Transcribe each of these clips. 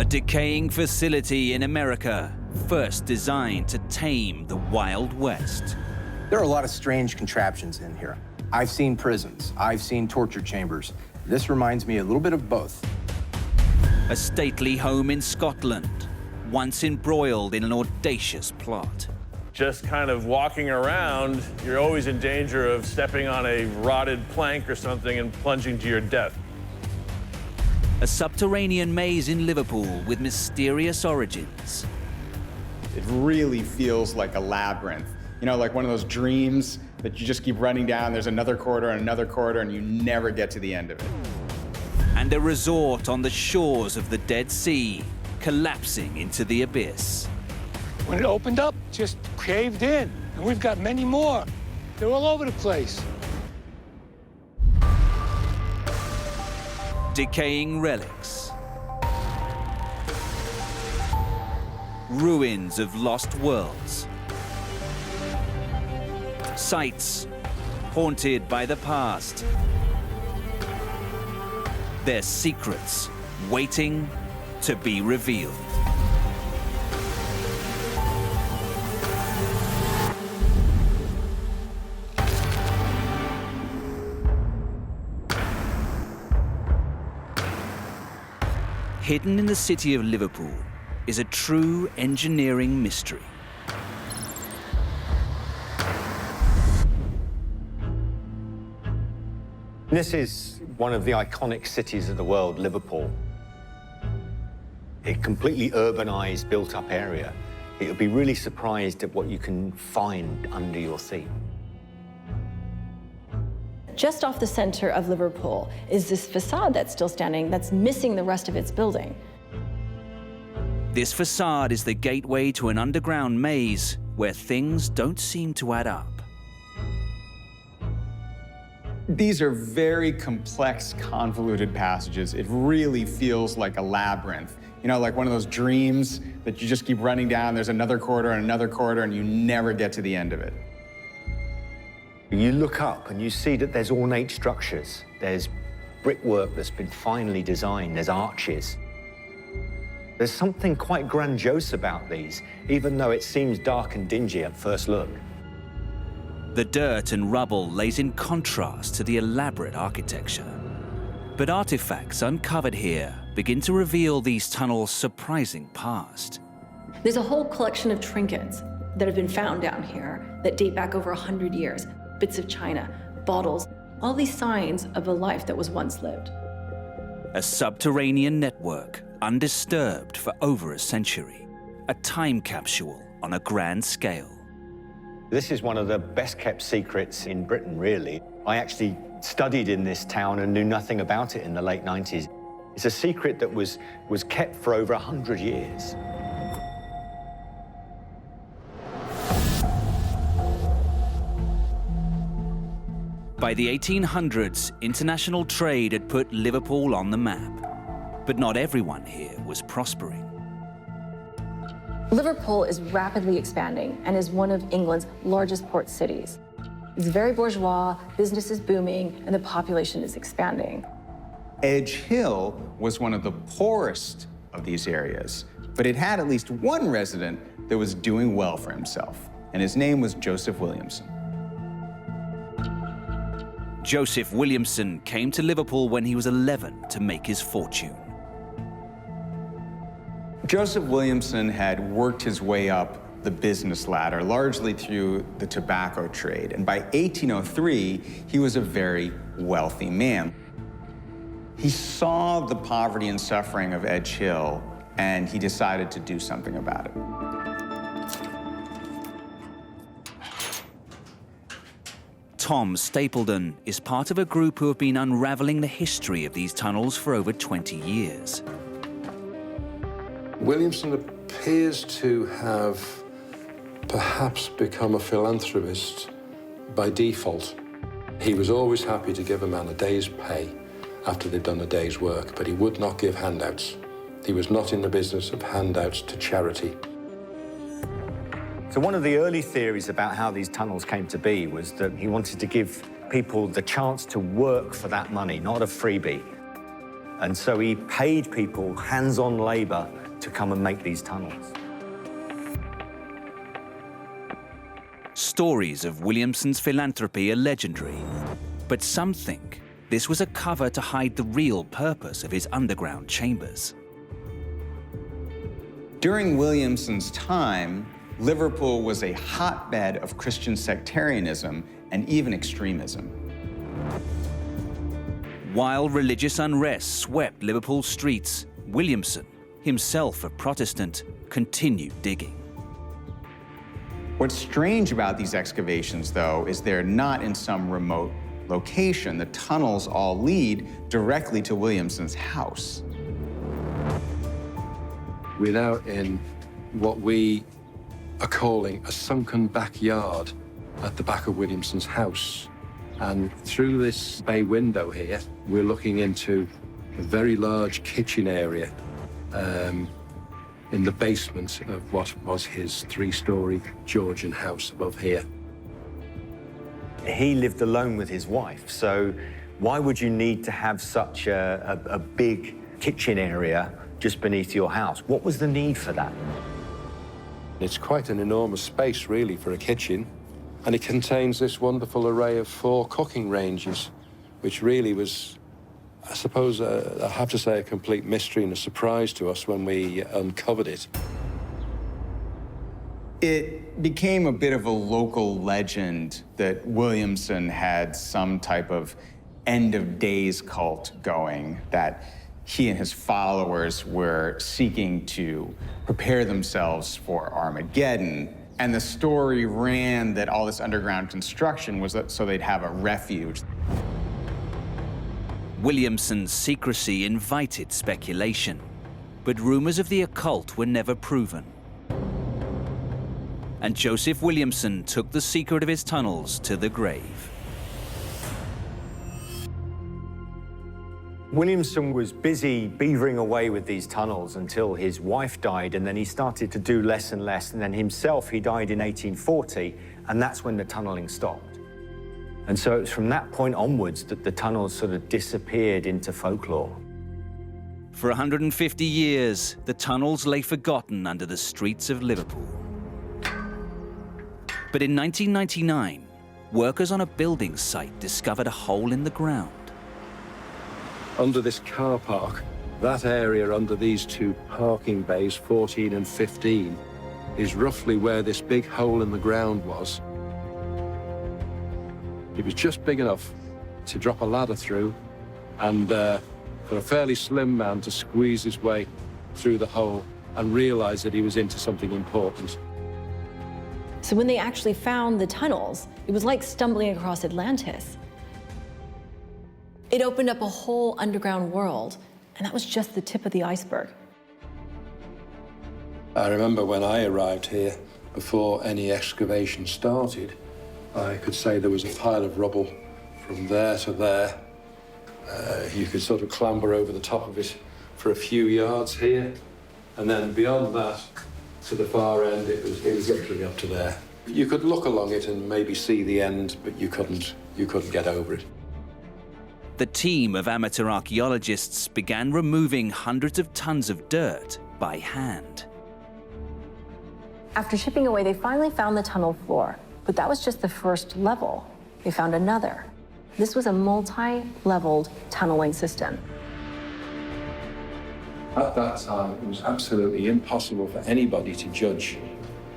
A decaying facility in America, first designed to tame the Wild West. There are a lot of strange contraptions in here. I've seen prisons, I've seen torture chambers. This reminds me a little bit of both. A stately home in Scotland, once embroiled in an audacious plot. Just kind of walking around, you're always in danger of stepping on a rotted plank or something and plunging to your death. A subterranean maze in Liverpool with mysterious origins. It really feels like a labyrinth. You know, like one of those dreams that you just keep running down, there's another corridor and another corridor, and you never get to the end of it. And a resort on the shores of the Dead Sea, collapsing into the abyss. When it opened up, just caved in. And we've got many more. They're all over the place. Decaying relics. Ruins of lost worlds. Sites haunted by the past. Their secrets waiting to be revealed. Hidden in the city of Liverpool is a true engineering mystery. This is one of the iconic cities of the world, Liverpool. A completely urbanized, built-up area. You'll be really surprised at what you can find under your seat. Just off the center of Liverpool is this facade that's still standing that's missing the rest of its building. This facade is the gateway to an underground maze where things don't seem to add up. These are very complex, convoluted passages. It really feels like a labyrinth. You know, like one of those dreams that you just keep running down, there's another corridor and another corridor, and you never get to the end of it. You look up and you see that there's ornate structures. There's brickwork that's been finely designed. There's arches. There's something quite grandiose about these, even though it seems dark and dingy at first look. The dirt and rubble lays in contrast to the elaborate architecture. But artifacts uncovered here begin to reveal these tunnels' surprising past. There's a whole collection of trinkets that have been found down here that date back over 100 years. Bits of china, bottles, all these signs of a life that was once lived. A subterranean network, undisturbed for over a century. A time capsule on a grand scale. This is one of the best-kept secrets in Britain, really. I actually studied in this town and knew nothing about it in the late 90s. It's a secret that was kept for over 100 years. By the 1800s, international trade had put Liverpool on the map. But not everyone here was prospering. Liverpool is rapidly expanding and is one of England's largest port cities. It's very bourgeois, business is booming, and the population is expanding. Edge Hill was one of the poorest of these areas, but it had at least one resident that was doing well for himself, and his name was Joseph Williamson. Joseph Williamson came to Liverpool when he was 11 to make his fortune. Joseph Williamson had worked his way up the business ladder, largely through the tobacco trade. And by 1803, he was a very wealthy man. He saw the poverty and suffering of Edge Hill, and he decided to do something about it. Tom Stapledon is part of a group who have been unraveling the history of these tunnels for over 20 years. Williamson appears to have perhaps become a philanthropist by default. He was always happy to give a man a day's pay after they'd done a day's work, but he would not give handouts. He was not in the business of handouts to charity. So one of the early theories about how these tunnels came to be was that he wanted to give people the chance to work for that money, not a freebie. And so he paid people, hands-on labor, to come and make these tunnels. Stories of Williamson's philanthropy are legendary, but some think this was a cover to hide the real purpose of his underground chambers. During Williamson's time, Liverpool was a hotbed of Christian sectarianism and even extremism. While religious unrest swept Liverpool streets, Williamson, himself a Protestant, continued digging. What's strange about these excavations, though, is they're not in some remote location. The tunnels all lead directly to Williamson's house. We're now in what we are calling a sunken backyard at the back of Williamson's house. And through this bay window here, we're looking into a very large kitchen area in the basement of what was his three-story Georgian house above here. He lived alone with his wife, so why would you need to have such a big kitchen area just beneath your house? What was the need for that? It's quite an enormous space, really, for a kitchen, and it contains this wonderful array of 4 cooking ranges, which really was, I suppose, I have to say, a complete mystery and a surprise to us when we uncovered it. It became a bit of a local legend that Williamson had some type of end-of-days cult going, that he and his followers were seeking to prepare themselves for Armageddon. And the story ran that all this underground construction was so they'd have a refuge. Williamson's secrecy invited speculation, but rumors of the occult were never proven. And Joseph Williamson took the secret of his tunnels to the grave. Williamson was busy beavering away with these tunnels until his wife died, and then he started to do less and less, and then himself, he died in 1840, and that's when the tunneling stopped. And so it was from that point onwards that the tunnels sort of disappeared into folklore. For 150 years, the tunnels lay forgotten under the streets of Liverpool. But in 1999, workers on a building site discovered a hole in the ground. Under this car park, that area under these 2 parking bays, 14 and 15, is roughly where this big hole in the ground was. It was just big enough to drop a ladder through and for a fairly slim man to squeeze his way through the hole and realize that he was into something important. So when they actually found the tunnels, it was like stumbling across Atlantis. It opened up a whole underground world, and that was just the tip of the iceberg. I remember when I arrived here, before any excavation started, I could say there was a pile of rubble from there to there. You could sort of clamber over the top of it for a few yards here, and then beyond that, to the far end, it was literally up to there. You could look along it and maybe see the end, but you couldn't get over it. The team of amateur archaeologists began removing hundreds of tons of dirt by hand. After chipping away, they finally found the tunnel floor, but that was just the first level. They found another. This was a multi-leveled tunneling system. At that time, it was absolutely impossible for anybody to judge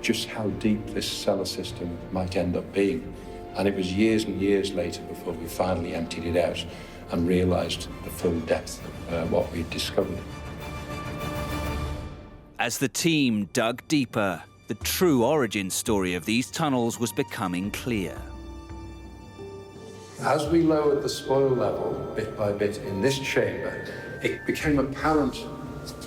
just how deep this cellar system might end up being. And it was years and years later before we finally emptied it out and realized the full depth of what we'd discovered. As the team dug deeper, the true origin story of these tunnels was becoming clear. As we lowered the spoil level bit by bit in this chamber, it became apparent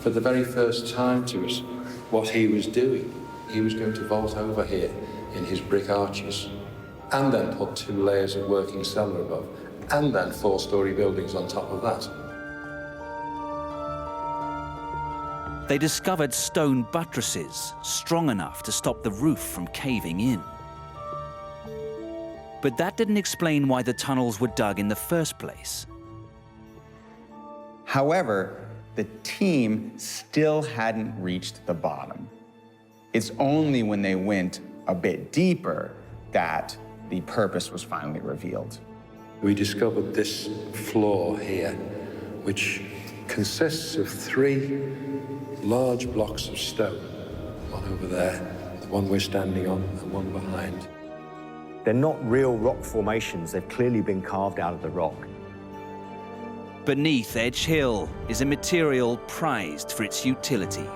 for the very first time to us what he was doing. He was going to vault over here in his brick arches and then put 2 layers of working cellar above, and then 4-story buildings on top of that. They discovered stone buttresses strong enough to stop the roof from caving in. But that didn't explain why the tunnels were dug in the first place. However, the team still hadn't reached the bottom. It's only when they went a bit deeper that the purpose was finally revealed. We discovered this floor here, which consists of 3 large blocks of stone. One over there, the one we're standing on, and one behind. They're not real rock formations. They've clearly been carved out of the rock. Beneath Edge Hill is a material prized for its utility: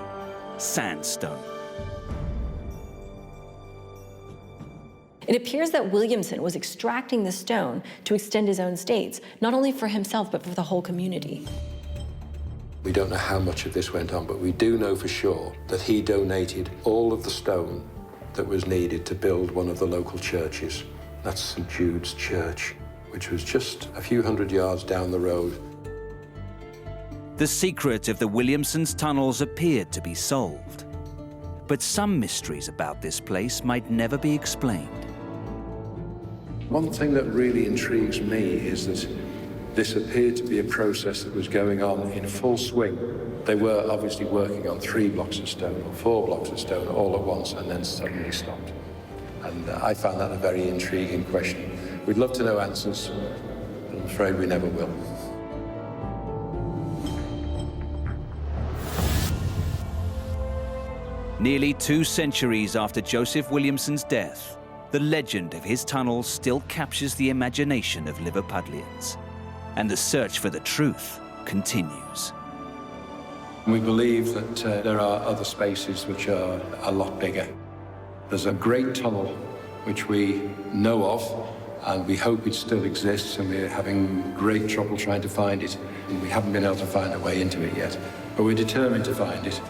sandstone. It appears that Williamson was extracting the stone to extend his own estates, not only for himself, but for the whole community. We don't know how much of this went on, but we do know for sure that he donated all of the stone that was needed to build one of the local churches. That's St. Jude's Church, which was just a few hundred yards down the road. The secret of the Williamson's tunnels appeared to be solved. But some mysteries about this place might never be explained. One thing that really intrigues me is that this appeared to be a process that was going on in full swing. They were obviously working on 3 blocks of stone or 4 blocks of stone all at once and then suddenly stopped. And I found that a very intriguing question. We'd love to know answers, but I'm afraid we never will. Nearly 2 centuries after Joseph Williamson's death, the legend of his tunnels still captures the imagination of Liverpudlians, and the search for the truth continues. We believe that there are other spaces which are a lot bigger. There's a great tunnel which we know of, and we hope it still exists, and we're having great trouble trying to find it. And we haven't been able to find a way into it yet, but we're determined to find it.